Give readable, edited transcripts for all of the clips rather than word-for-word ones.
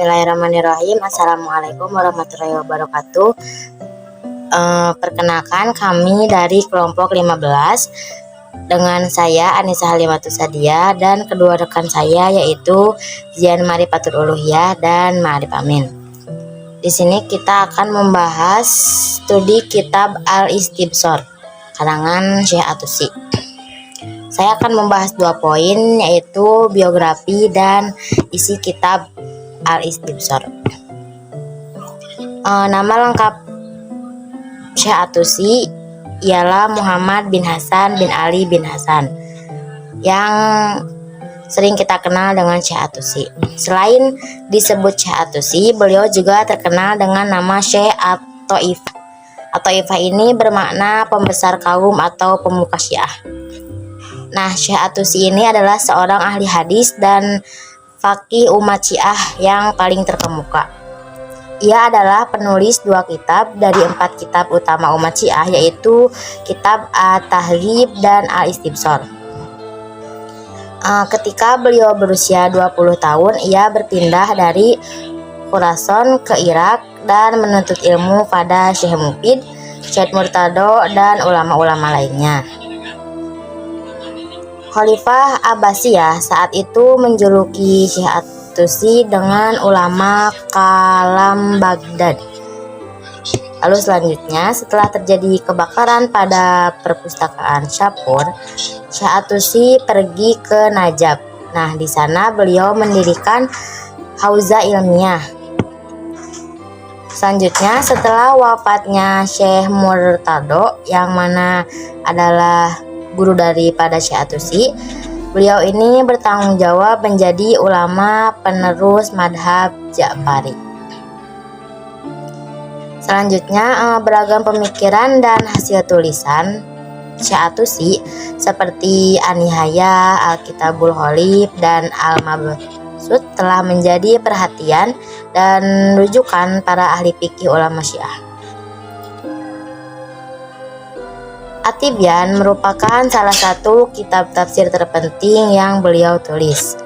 Bismillahirrahmanirrahim. Assalamualaikum warahmatullahi wabarakatuh. Perkenalkan, kami dari kelompok 15 dengan saya Anissa Halimatus Sadia dan kedua rekan saya yaitu Zian Marifatul Uluhiyah dan Ma'arif Amin. Di sini kita akan membahas studi kitab Al-Istibsar karangan Syekh At-Tusi. Saya akan membahas 2 poin, yaitu biografi dan isi kitab Al-Istibsar. Nama lengkap Syekh At-Tusi ialah Muhammad bin Hasan bin Ali bin Hasan, yang sering kita kenal dengan Syekh At-Tusi. Selain disebut Syekh At-Tusi, beliau juga terkenal dengan nama Syekh At-Taifah. At-Taifah ini bermakna pembesar kaum atau pemuka Syiah. Nah, Syekh At-Tusi ini adalah seorang ahli hadis dan faqih umat Syiah yang paling terkemuka. Ia adalah penulis 2 kitab dari 4 kitab utama umat Syiah, yaitu kitab At-Tahdzib dan Al-Istibsar. Ketika beliau berusia 20 tahun, ia berpindah dari Khurasan ke Irak dan menuntut ilmu pada Syekh Mufid, Syekh Murtado, dan ulama-ulama lainnya. Khalifah Abbasiyah saat itu menjuluki Syekh At-Tusi dengan ulama Kalam Baghdad. Lalu selanjutnya, setelah terjadi kebakaran pada perpustakaan Shapur, Syekh At-Tusi pergi ke Najab. Nah, di sana beliau mendirikan Hauza Ilmiah. Selanjutnya, setelah wafatnya Syekh Murtado, yang mana adalah guru daripada Syekh At-Tusi, beliau ini bertanggung jawab menjadi ulama penerus madhab Ja'fari. Selanjutnya, beragam pemikiran dan hasil tulisan Syekh At-Tusi seperti An-Nihayah, Al-Kitabul Ghalib, dan Al-Mabsut telah menjadi perhatian dan rujukan para ahli fikih ulama Syiah. At-Tibyan merupakan salah satu kitab tafsir terpenting yang beliau tulis.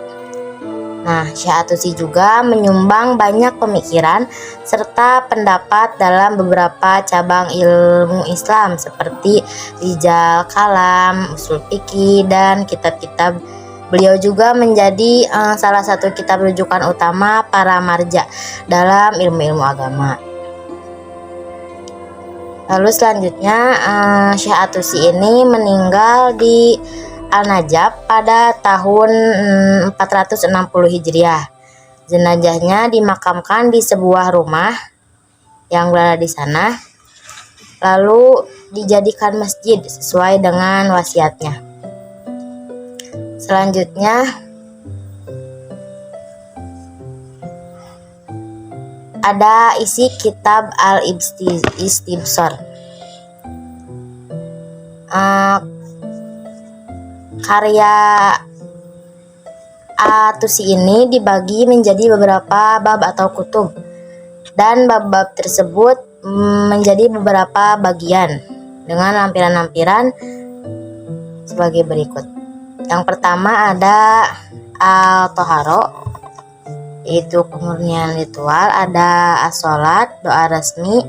Nah, Syekh At-Tusi juga menyumbang banyak pemikiran serta pendapat dalam beberapa cabang ilmu Islam seperti Rijal Kalam, Usul Fikih, dan kitab-kitab. Beliau juga menjadi salah satu kitab rujukan utama para marja dalam ilmu-ilmu agama. Lalu selanjutnya, Syekh At-Tusi ini meninggal di Al-Najab pada tahun 460 Hijriah. Jenazahnya dimakamkan di sebuah rumah yang berada di sana, lalu dijadikan masjid sesuai dengan wasiatnya. Selanjutnya, ada isi kitab Al-Istibsar. Karya At-Tusi ini dibagi menjadi beberapa bab atau kutub, dan bab-bab tersebut menjadi beberapa bagian dengan lampiran-lampiran sebagai berikut. Yang pertama ada Al-Toharo, yaitu pemurnian ritual. Ada as-sholat, doa resmi,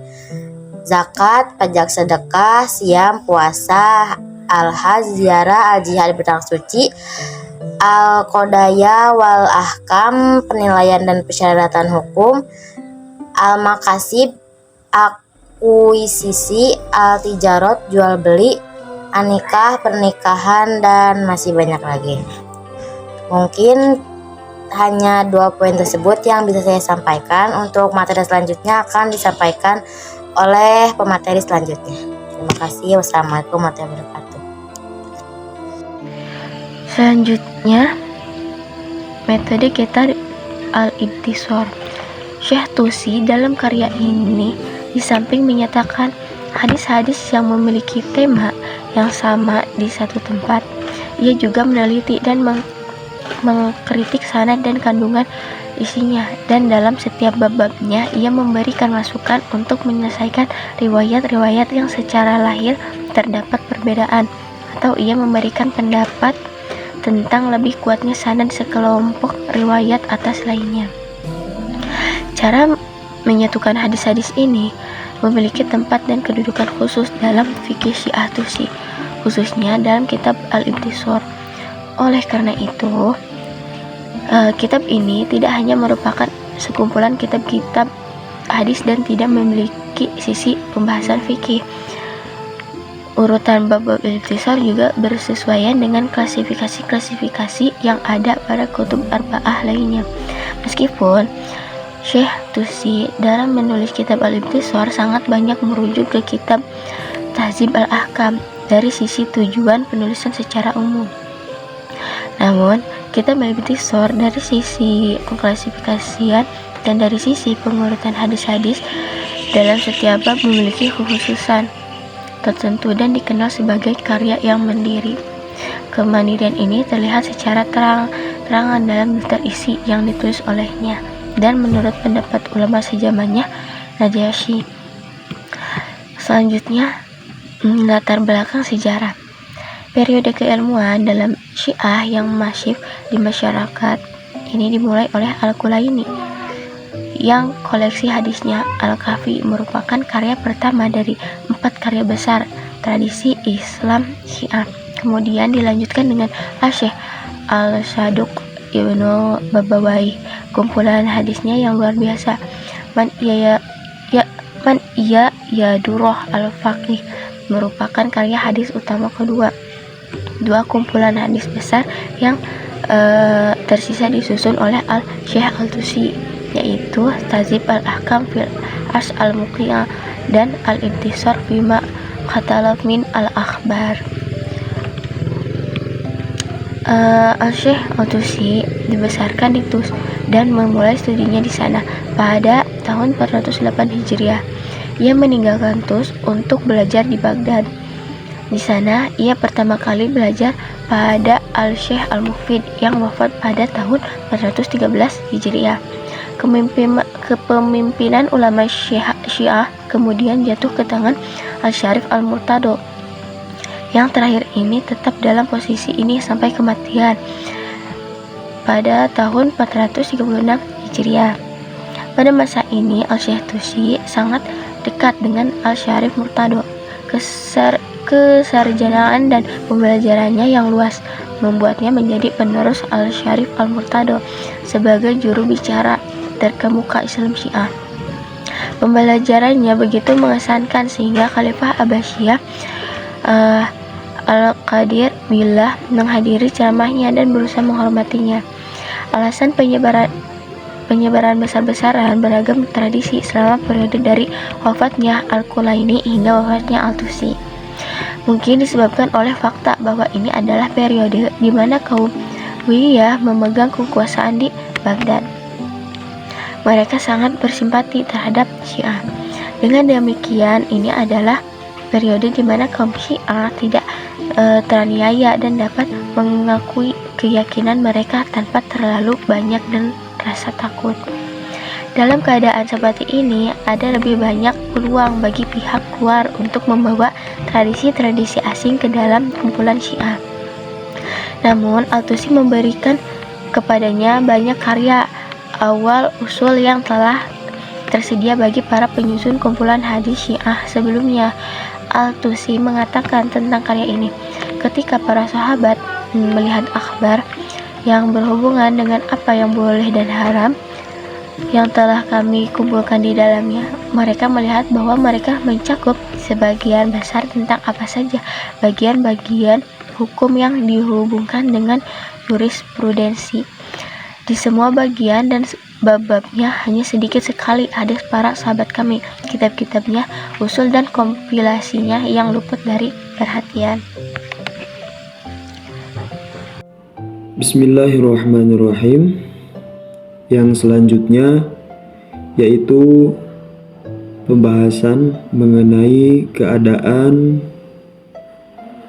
zakat, pajak sedekah, siam, puasa, al-hajj, ziarah, al-jihad berperang suci, al-qodaya wal ahkam, penilaian dan persyaratan hukum, al-makasib, akuisisi, al-tijarot, jual beli, an-nikah, pernikahan, dan masih banyak lagi. Mungkin hanya 2 poin tersebut yang bisa saya sampaikan. Untuk materi selanjutnya akan disampaikan oleh pemateri selanjutnya. Terima kasih. Wassalamualaikum warahmatullahi wabarakatuh. Selanjutnya, metode kitab Al-Istibsar. Syekh Tusi dalam karya ini di samping menyatakan hadis-hadis yang memiliki tema yang sama di satu tempat, ia juga meneliti dan mengkritik sanad dan kandungan isinya, dan dalam setiap bab-babnya ia memberikan masukan untuk menyelesaikan riwayat-riwayat yang secara lahir terdapat perbedaan, atau ia memberikan pendapat tentang lebih kuatnya sanad sekelompok riwayat atas lainnya. Cara menyatukan hadis-hadis ini memiliki tempat dan kedudukan khusus dalam fikih Syiah Tusi, khususnya dalam kitab Al-Intisar. Oleh karena itu, kitab ini tidak hanya merupakan sekumpulan kitab-kitab hadis dan tidak memiliki sisi pembahasan fikih. Urutan bab-bab Al-Intisar juga bersesuaian dengan klasifikasi-klasifikasi yang ada pada kutub arba'ah lainnya. Meskipun Syekh Tusi dalam menulis kitab Al-Intisar sangat banyak merujuk ke kitab Tahzib al-Ahkam dari sisi tujuan penulisan secara umum. Namun, kitab Al-Intisar dari sisi pengklasifikasian dan dari sisi pengurutan hadis-hadis dalam setiap bab memiliki kekhususan tertentu dan dikenal sebagai karya yang mandiri. Kemandirian ini terlihat secara terang-terangan dalam daftar isi yang ditulis olehnya dan menurut pendapat ulama sejamannya Najasyi. Selanjutnya, latar belakang sejarah. Periode keilmuan dalam Syiah yang masif di masyarakat ini dimulai oleh Al-Kulaini, yang koleksi hadisnya Al-Kafi merupakan karya pertama dari 4 karya besar tradisi Islam Syiah. Kemudian dilanjutkan dengan Al-Syekh Al-Saduq Ibnu Babawai, kumpulan hadisnya yang luar biasa. Man iya Durrah Al-Faqih merupakan karya hadis utama kedua. Dua kumpulan hadis besar yang tersisa disusun oleh Al-Syekh Al-Tusi, yaitu Tahzib al-Ahkam fil Ars al-Muqiyah dan Al-Intisar fima khatalaf min al-akhbar. Al-Syekh Al-Tusi dibesarkan di Tus dan memulai studinya di sana pada tahun 408 Hijriah. Ia meninggalkan Tus untuk belajar di Baghdad. Di sana, ia pertama kali belajar pada Al-Syekh Al-Mufid yang wafat pada tahun 413 Hijriah. Kepemimpinan ulama Syiah kemudian jatuh ke tangan Al-Syarif Al-Murtado. Yang terakhir ini tetap dalam posisi ini sampai kematian pada tahun 436 Hijriah. Pada masa ini, Al-Syekh Tusi sangat dekat dengan Al-Syarif Murtado. Kesarjanaan dan pembelajarannya yang luas membuatnya menjadi penerus Al-Syarif Al-Murtado sebagai juru bicara terkemuka Islam Syiah. Pembelajarannya begitu mengesankan sehingga Khalifah Abbasiyah Al-Qadir Billah menghadiri ceramahnya dan berusaha menghormatinya. Alasan penyebaran besar-besaran beragam tradisi selama periode dari wafatnya Al-Kulaini hingga wafatnya Al-Tusi mungkin disebabkan oleh fakta bahwa ini adalah periode di mana kaum Wiyah memegang kekuasaan di Baghdad. Mereka sangat bersimpati terhadap Syiah. Dengan demikian, ini adalah periode di mana kaum Syiah tidak teraniaya dan dapat mengakui keyakinan mereka tanpa terlalu banyak dan rasa takut. Dalam keadaan seperti ini, ada lebih banyak peluang bagi pihak luar untuk membawa tradisi-tradisi asing ke dalam kumpulan Syiah. Namun, Al-Tusi memberikan kepadanya banyak karya awal usul yang telah tersedia bagi para penyusun kumpulan hadis Syiah sebelumnya. Al-Tusi mengatakan tentang karya ini, ketika para sahabat melihat akhbar yang berhubungan dengan apa yang boleh dan haram yang telah kami kumpulkan di dalamnya, mereka melihat bahwa mereka mencakup sebagian besar tentang apa saja bagian-bagian hukum yang dihubungkan dengan jurisprudensi. Di semua bagian dan bab-babnya hanya sedikit sekali hadis para sahabat kami, kitab-kitabnya, usul dan kompilasinya yang luput dari perhatian. Bismillahirrahmanirrahim. Yang selanjutnya yaitu pembahasan mengenai keadaan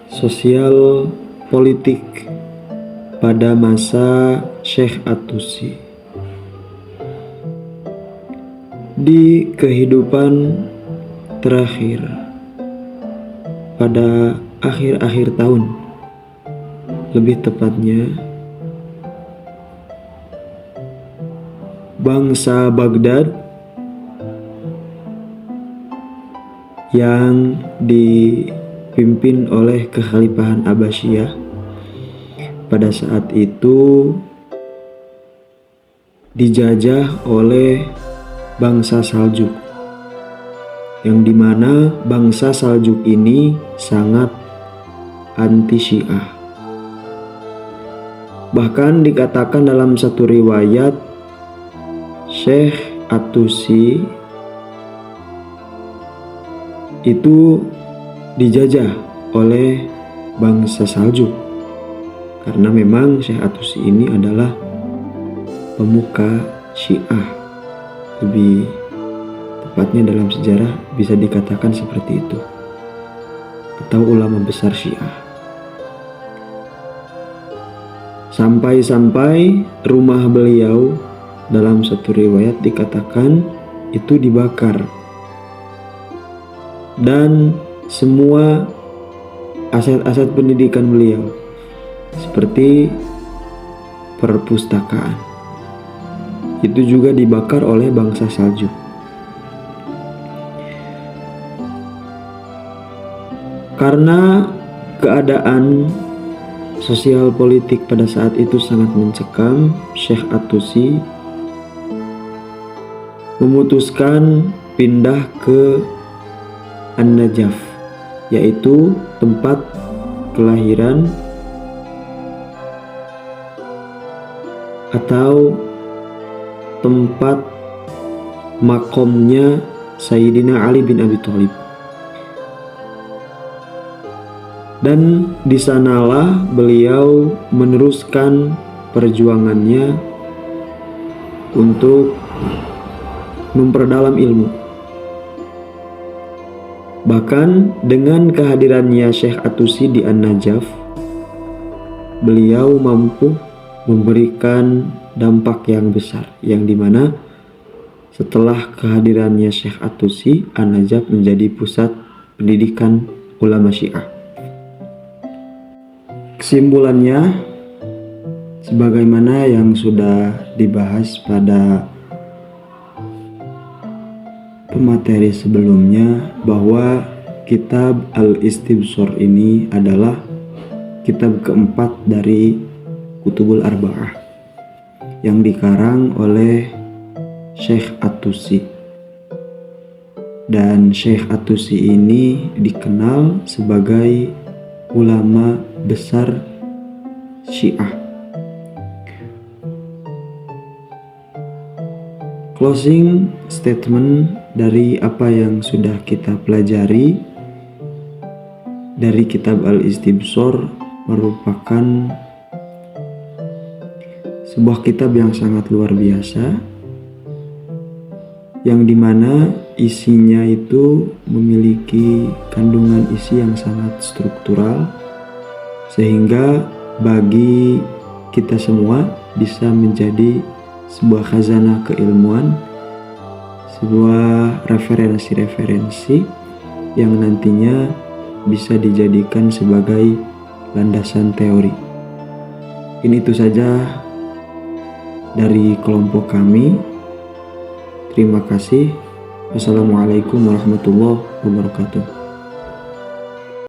sosial politik pada masa Syekh At-Tusi. Di kehidupan terakhir pada akhir-akhir tahun, lebih tepatnya bangsa Baghdad yang dipimpin oleh Kekhalifahan Abbasiyah. Pada saat itu dijajah oleh bangsa Saljuk, yang dimana bangsa Saljuk ini sangat anti Syiah. Bahkan dikatakan dalam satu riwayat, Syekh At-Tusi itu dijajah oleh bangsa Saljuk, karena memang Syekh At-Tusi ini adalah pemuka Syiah. Lebih tepatnya dalam sejarah bisa dikatakan seperti itu, atau ulama besar Syiah. Sampai-sampai rumah beliau dalam satu riwayat dikatakan itu dibakar, dan semua aset-aset pendidikan beliau seperti perpustakaan itu juga dibakar oleh bangsa Saljuk. Karena keadaan sosial politik pada saat itu sangat mencekam, Syekh At-Tusi memutuskan pindah ke An-Najaf, yaitu tempat kelahiran atau tempat makomnya Sayyidina Ali bin Abi Thalib. Dan di sanalah beliau meneruskan perjuangannya untuk memperdalam ilmu. Bahkan dengan kehadirannya Syekh At-Tusi di An-Najaf, beliau mampu memberikan dampak yang besar, yang dimana setelah kehadirannya Syekh At-Tusi, An-Najaf menjadi pusat pendidikan ulama Syiah. Kesimpulannya, sebagaimana yang sudah dibahas pada pemateri sebelumnya, bahwa kitab Al-Istibsar ini adalah kitab keempat dari Kutubul Arba'ah yang dikarang oleh Syekh At-Tusi. Dan Syekh At-Tusi ini dikenal sebagai ulama besar Syiah. Closing statement dari apa yang sudah kita pelajari dari kitab Al-Istibsar merupakan sebuah kitab yang sangat luar biasa, yang dimana isinya itu memiliki kandungan isi yang sangat struktural, sehingga bagi kita semua bisa menjadi sebuah khazanah keilmuan, sebuah referensi-referensi yang nantinya bisa dijadikan sebagai landasan teori. Ini itu saja dari kelompok kami. Terima kasih. Wassalamualaikum warahmatullahi wabarakatuh.